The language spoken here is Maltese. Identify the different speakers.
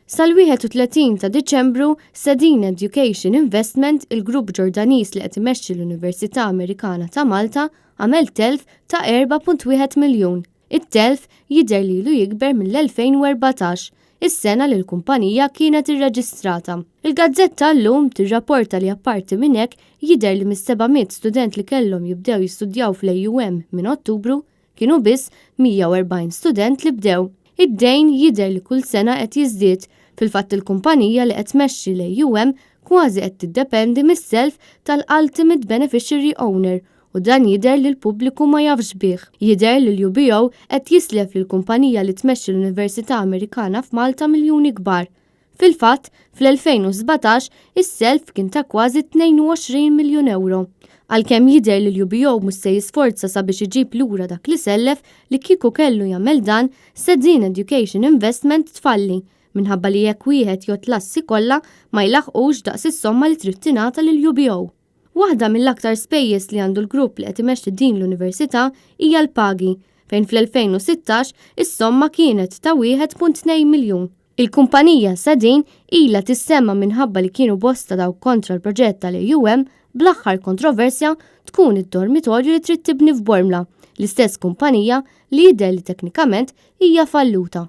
Speaker 1: Sal-31 ta' Diċembru, Sadeen Education Investment, il-Grupp Ġordaniż li qed imexxi l-Universita Amerikana ta' Malta, għamel telf ta' 4.1 miljun. It-telf jidher lilu jikber mill-2014, is-sena li l-kumpanija kienet irreġistrata. Il-Gazzetta L-Aum tirrapporta li apparti minn hekk jidher li mis-700 student li kellhom jibdew jistudjaw fl-L-Aum minn Ottubru, kienu biss 140 student li bdew. Id-dejn jidher li kull sena qed jiżdied. Fil-fatt il-kumpanija li qed tmexxi l-L-Aum kważi qed tiddependi mis-self tal-Ultimate Beneficiary Owner u dan jidher li l-pubbliku ma jafx bih. Jidher li l-UBO qed jislef lill-kumpanija li tmexxi l-Universita Amerikana f'Malta miljuni kbar. Fil-fatt, fl-2017 is-self kien ta' kważi 22 miljun euro. Għalkemm jidher li l-UBO mhux se jisforza sabiex iġib lura dak li sellef li kieku kellu jagħmel dan, Sadeen Education Investment tfalli minħabba li jekk wieħed jgħod lassi kollha ma jlaħqux daqs is-somma li trid tingħata lill-UBO. Waħda mill-aktar spejjeż li għandu l-grupp li qed imexxi din l-Università hija l-pagi, fejn fl-2016 is-somma kienet ta' 1.2 miljun. Il-kumpanija Sadeen ilha tissemma minħabba li kienu bosta dawk kontra l-proġett tal-L-Aum bl-aħħar kontroversja tkun id-dormitorju li trid tibni f'Bormla, l-istess kumpanija li jidher li teknikament hija falluta.